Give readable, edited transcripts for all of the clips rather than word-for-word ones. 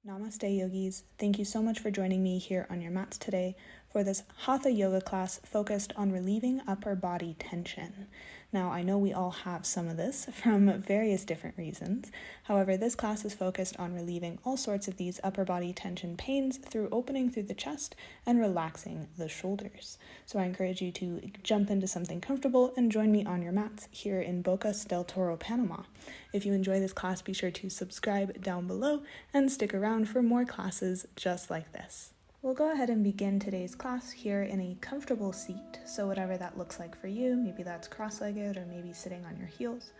Namaste yogis, thank you so much for joining me here on your mats today for this Hatha Yoga class focused on relieving upper body tension. Now, I know we all have some of this from various different reasons. However, this class is focused on relieving all sorts of these upper body tension pains through opening through the chest and relaxing the shoulders. So I encourage you to jump into something comfortable and join me on your mats here in Bocas del Toro, Panama. If you enjoy this class, be sure to subscribe down below and stick around for more classes just like this. We'll go ahead and begin today's class here in a comfortable seat, so whatever that looks like for you, maybe that's cross-legged or maybe sitting on your heels.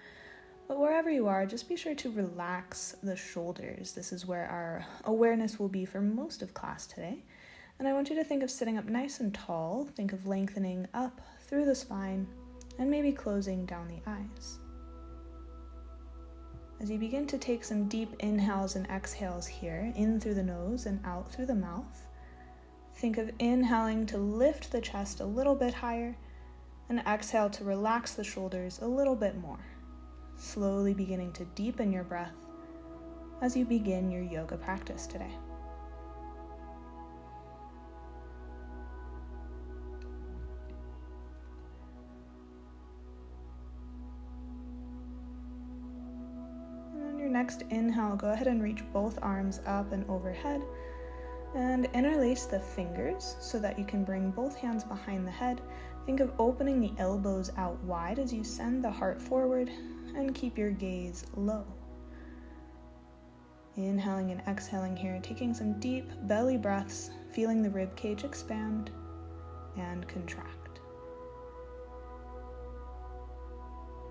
But wherever you are, just be sure to relax the shoulders. This is where our awareness will be for most of class today. And I want you to think of sitting up nice and tall, think of lengthening up through the spine, and maybe closing down the eyes. As you begin to take some deep inhales and exhales here, in through the nose and out through the mouth, think of inhaling to lift the chest a little bit higher and exhale to relax the shoulders a little bit more, slowly beginning to deepen your breath as you begin your yoga practice today. And on your next inhale, go ahead and reach both arms up and overhead and interlace the fingers so that you can bring both hands behind the head. Think of opening the elbows out wide as you send the heart forward and keep your gaze low. Inhaling and exhaling here, taking some deep belly breaths, feeling the rib cage expand and contract.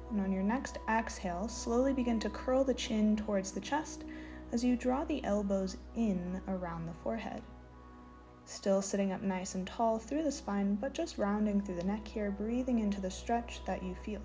And on your next exhale, slowly begin to curl the chin towards the chest as you draw the elbows in around the forehead. Still sitting up nice and tall through the spine, but just rounding through the neck here, breathing into the stretch that you feel.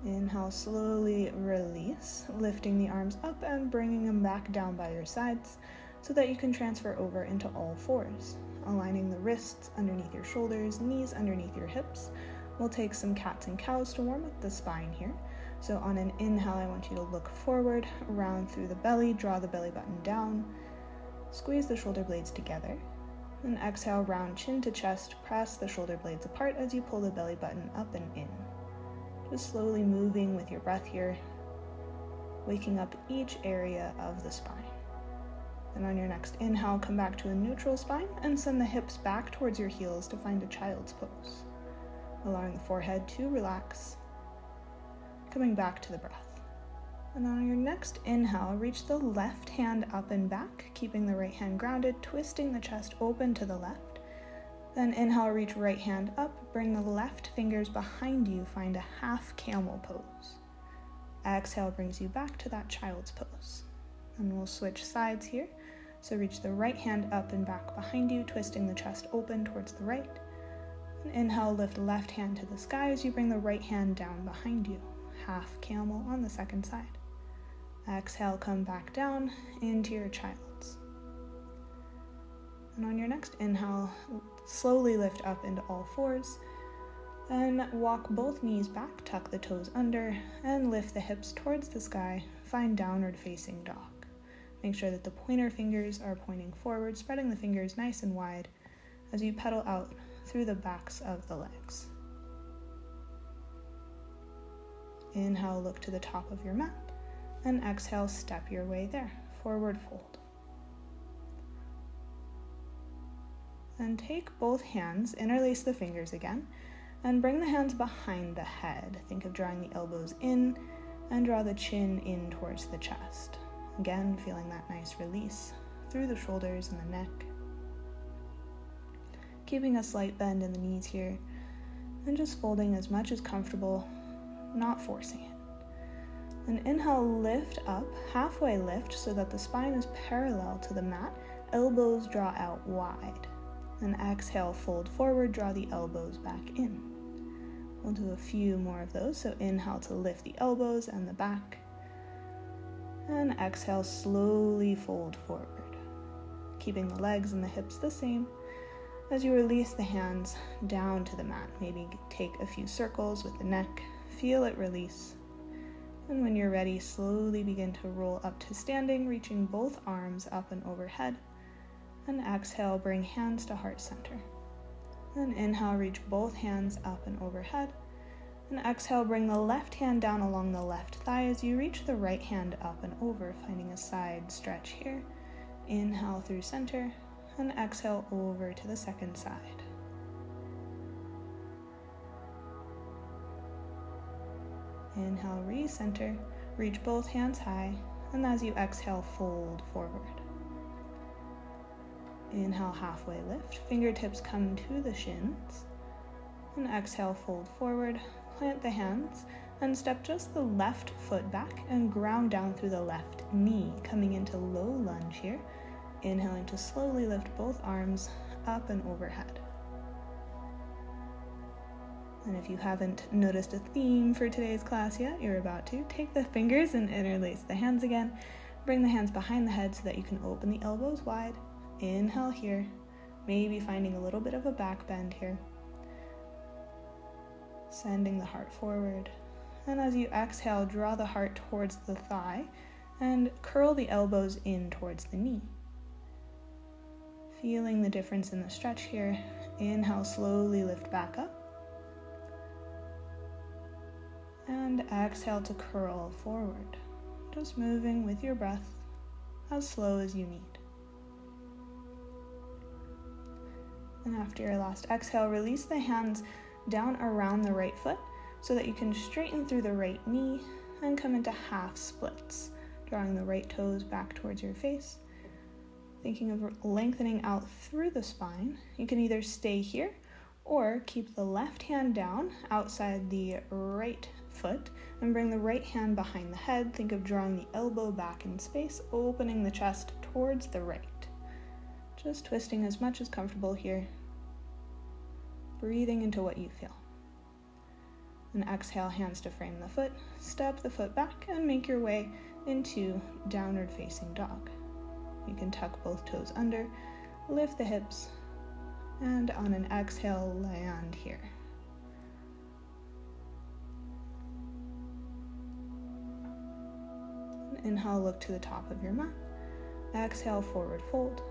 Inhale, slowly release, lifting the arms up and bringing them back down by your sides so that you can transfer over into all fours, aligning the wrists underneath your shoulders, knees underneath your hips. We'll take some cats and cows to warm up the spine here. So on an inhale, I want you to look forward, round through the belly, draw the belly button down, squeeze the shoulder blades together. And exhale, round chin to chest, press the shoulder blades apart as you pull the belly button up and in. Just slowly moving with your breath here, waking up each area of the spine. Then on your next inhale, come back to a neutral spine and send the hips back towards your heels to find a child's pose, allowing the forehead to relax, coming back to the breath. And on your next inhale, reach the left hand up and back, keeping the right hand grounded, twisting the chest open to the left. Then inhale, reach right hand up, bring the left fingers behind you, find a half camel pose. Exhale brings you back to that child's pose. And we'll switch sides here. So reach the right hand up and back behind you, twisting the chest open towards the right. And inhale, lift left hand to the sky as you bring the right hand down behind you. Half camel on the second side. Exhale, come back down into your child's. And on your next inhale, slowly lift up into all fours. Then walk both knees back, tuck the toes under, and lift the hips towards the sky. Find downward facing dog. Make sure that the pointer fingers are pointing forward, spreading the fingers nice and wide as you pedal out through the backs of the legs. Inhale, look to the top of your mat, and exhale, step your way there, forward fold. And take both hands, interlace the fingers again, and bring the hands behind the head. Think of drawing the elbows in, and draw the chin in towards the chest. Again, feeling that nice release through the shoulders and the neck. Keeping a slight bend in the knees here, and just folding as much as comfortable, not forcing it. And inhale, lift up, halfway lift so that the spine is parallel to the mat, elbows draw out wide. And exhale, fold forward, draw the elbows back in. We'll do a few more of those, so inhale to lift the elbows and the back. And exhale, slowly fold forward, keeping the legs and the hips the same. As you release the hands down to the mat, maybe take a few circles with the neck, feel it release. And when you're ready, slowly begin to roll up to standing, reaching both arms up and overhead. And exhale, bring hands to heart center. Then inhale, reach both hands up and overhead. And exhale, bring the left hand down along the left thigh as you reach the right hand up and over, finding a side stretch here. Inhale through center, and exhale over to the second side. Inhale, recenter, reach both hands high, and as you exhale, fold forward. Inhale, halfway lift, fingertips come to the shins, and exhale, fold forward, plant the hands, and step just the left foot back and ground down through the left knee, coming into low lunge here. Inhaling to slowly lift both arms up and overhead. And if you haven't noticed a theme for today's class yet, you're about to. Take the fingers and interlace the hands again. Bring the hands behind the head so that you can open the elbows wide. Inhale here, maybe finding a little bit of a back bend here. Sending the heart forward. And as you exhale, draw the heart towards the thigh and curl the elbows in towards the knee. Feeling the difference in the stretch here. Inhale, slowly lift back up. And exhale to curl forward. Just moving with your breath as slow as you need. And after your last exhale, release the hands down around the right foot so that you can straighten through the right knee and come into half splits, drawing the right toes back towards your face. Thinking of lengthening out through the spine. You can either stay here or keep the left hand down outside the right foot and bring the right hand behind the head. Think of drawing the elbow back in space, opening the chest towards the right. Just twisting as much as comfortable here. Breathing into what you feel. And exhale, hands to frame the foot. Step the foot back and make your way into downward facing dog. You can tuck both toes under, lift the hips, and on an exhale, land here. Inhale, look to the top of your mat. Exhale, forward fold.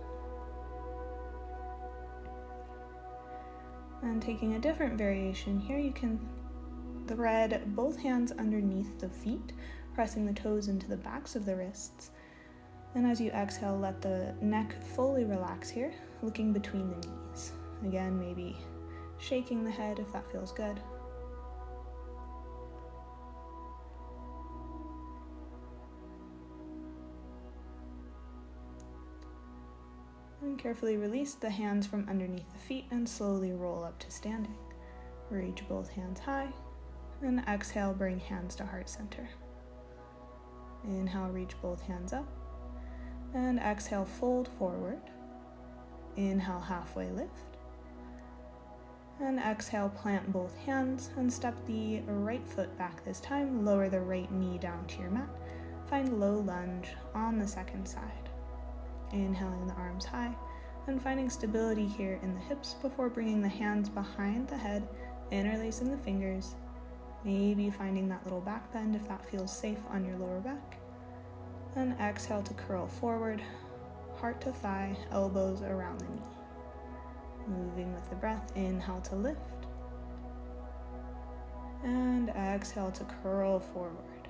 And taking a different variation here, you can thread both hands underneath the feet, pressing the toes into the backs of the wrists. And as you exhale, let the neck fully relax here, looking between the knees. Again, maybe shaking the head if that feels good. And carefully release the hands from underneath the feet and slowly roll up to standing. Reach both hands high, and exhale, bring hands to heart center. Inhale, reach both hands up, and exhale, fold forward. Inhale, halfway lift, and exhale, plant both hands and step the right foot back this time. Lower the right knee down to your mat. Find low lunge on the second side. Inhaling the arms high and finding stability here in the hips before bringing the hands behind the head, interlacing the fingers, maybe finding that little back bend if that feels safe on your lower back. And exhale to curl forward, heart to thigh, elbows around the knee. Moving with the breath, inhale to lift, and exhale to curl forward.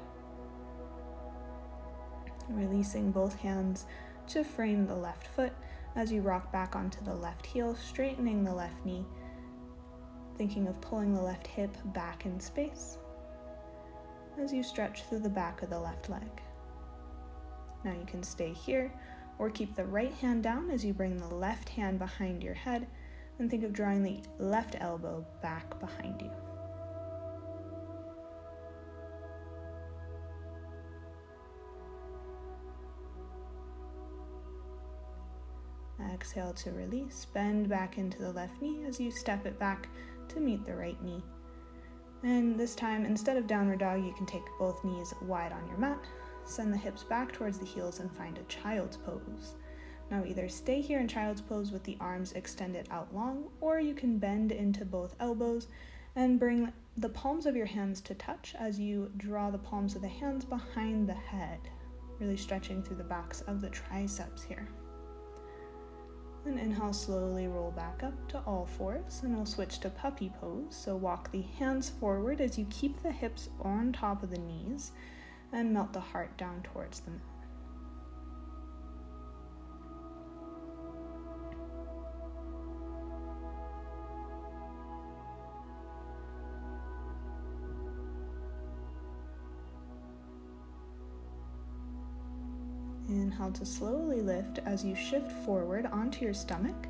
Releasing both hands to frame the left foot as you rock back onto the left heel, straightening the left knee, thinking of pulling the left hip back in space as you stretch through the back of the left leg. Now you can stay here or keep the right hand down as you bring the left hand behind your head and think of drawing the left elbow back behind you. Exhale to release, bend back into the left knee as you step it back to meet the right knee. And this time, instead of downward dog, you can take both knees wide on your mat, send the hips back towards the heels and find a child's pose. Now either stay here in child's pose with the arms extended out long, or you can bend into both elbows and bring the palms of your hands to touch as you draw the palms of the hands behind the head, really stretching through the backs of the triceps here. And inhale, slowly roll back up to all fours, and we'll switch to puppy pose. So walk the hands forward as you keep the hips on top of the knees and melt the heart down towards the mat. Inhale to slowly lift as you shift forward onto your stomach,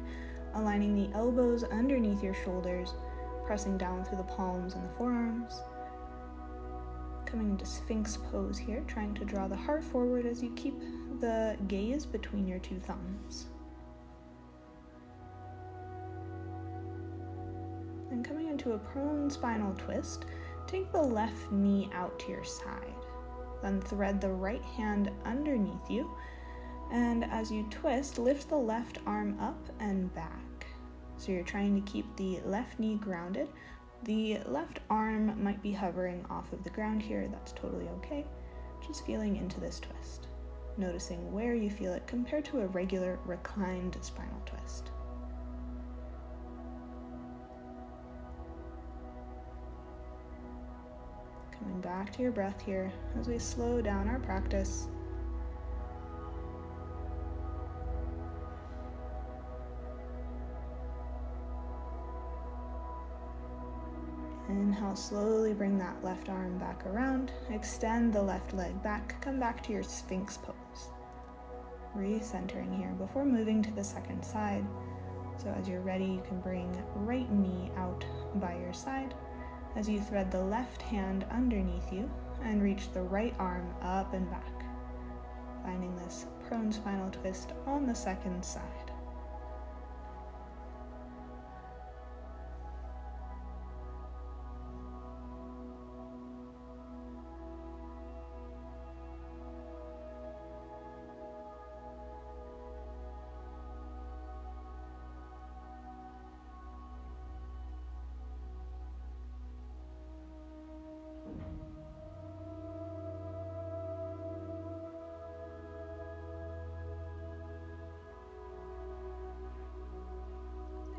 aligning the elbows underneath your shoulders, pressing down through the palms and the forearms. Coming into Sphinx Pose here, trying to draw the heart forward as you keep the gaze between your two thumbs. And coming into a prone spinal twist, take the left knee out to your side. Then thread the right hand underneath you, and as you twist, lift the left arm up and back. So you're trying to keep the left knee grounded. The left arm might be hovering off of the ground here, that's totally okay. Just feeling into this twist, noticing where you feel it compared to a regular reclined spinal twist. Coming back to your breath here as we slow down our practice. Inhale, slowly bring that left arm back around. Extend the left leg back. Come back to your Sphinx Pose. Recentering here before moving to the second side. So as you're ready, you can bring right knee out by your side as you thread the left hand underneath you and reach the right arm up and back, finding this prone spinal twist on the second side.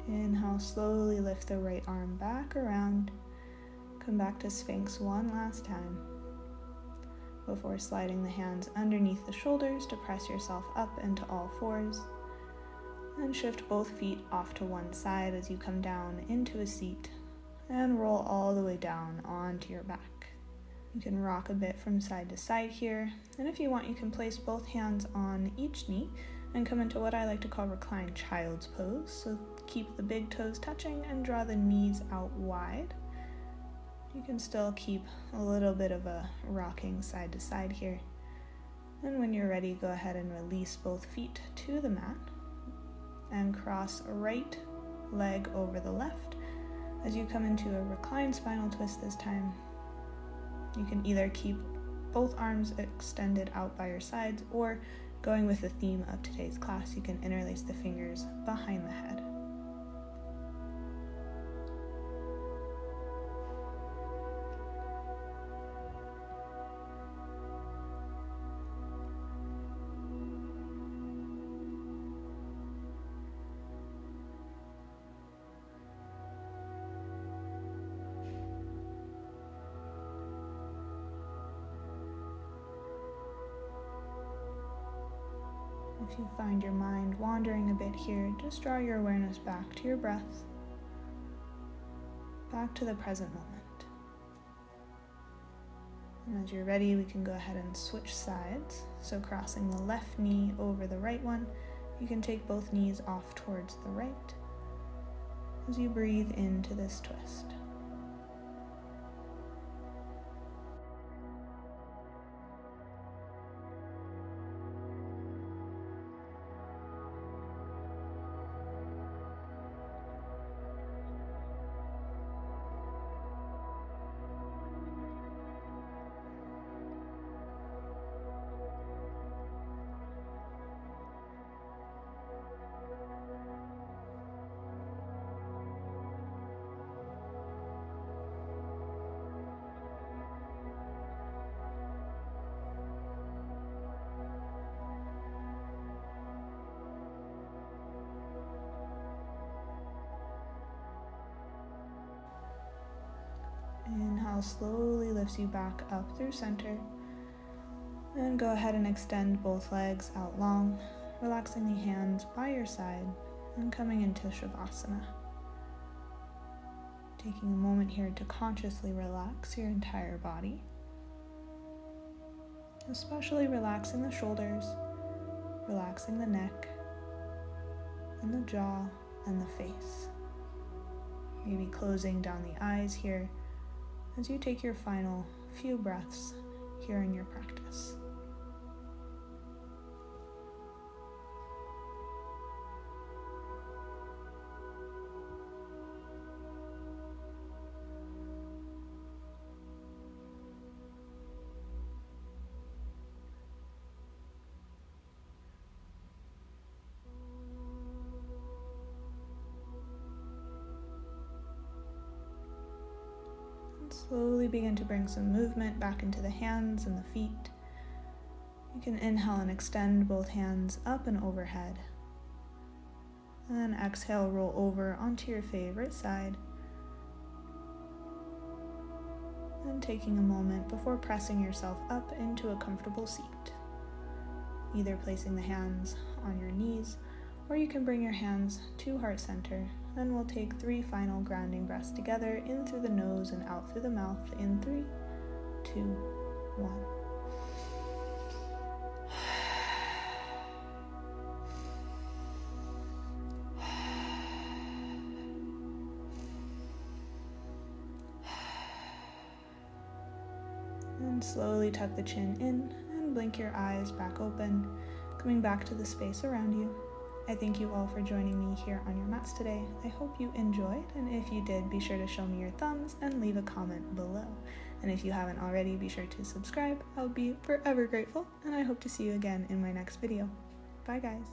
Inhale, slowly lift the right arm back around. Come back to Sphinx one last time before sliding the hands underneath the shoulders to press yourself up into all fours. And shift both feet off to one side as you come down into a seat and roll all the way down onto your back. You can rock a bit from side to side here, and if you want, you can place both hands on each knee and come into what I like to call Recline Child's Pose. So keep the big toes touching and draw the knees out wide. You can still keep a little bit of a rocking side to side here. And when you're ready, go ahead and release both feet to the mat and cross right leg over the left as you come into a reclined spinal twist this time. You can either keep both arms extended out by your sides, or going with the theme of today's class, you can interlace the fingers behind the head. If you find your mind wandering a bit here, just draw your awareness back to your breath, back to the present moment. And as you're ready, we can go ahead and switch sides. So crossing the left knee over the right one, you can take both knees off towards the right as you breathe into this twist. exhale slowly lifts you back up through center. And go ahead and extend both legs out long, relaxing the hands by your side and coming into Savasana. Taking a moment here to consciously relax your entire body, especially relaxing the shoulders, relaxing the neck, and the jaw and the face. Maybe closing down the eyes here as you take your final few breaths here in your practice. Slowly begin to bring some movement back into the hands and the feet. You can inhale and extend both hands up and overhead. And then exhale, roll over onto your favorite side. And taking a moment before pressing yourself up into a comfortable seat. Either placing the hands on your knees, or you can bring your hands to heart center. Then we'll take 3 final grounding breaths together, in through the nose and out through the mouth, in 3, 2, 1. And slowly tuck the chin in and blink your eyes back open, coming back to the space around you. I thank you all for joining me here on your mats today. I hope you enjoyed, and if you did, be sure to show me your thumbs and leave a comment below. And if you haven't already, be sure to subscribe. I'll be forever grateful, and I hope to see you again in my next video. Bye guys.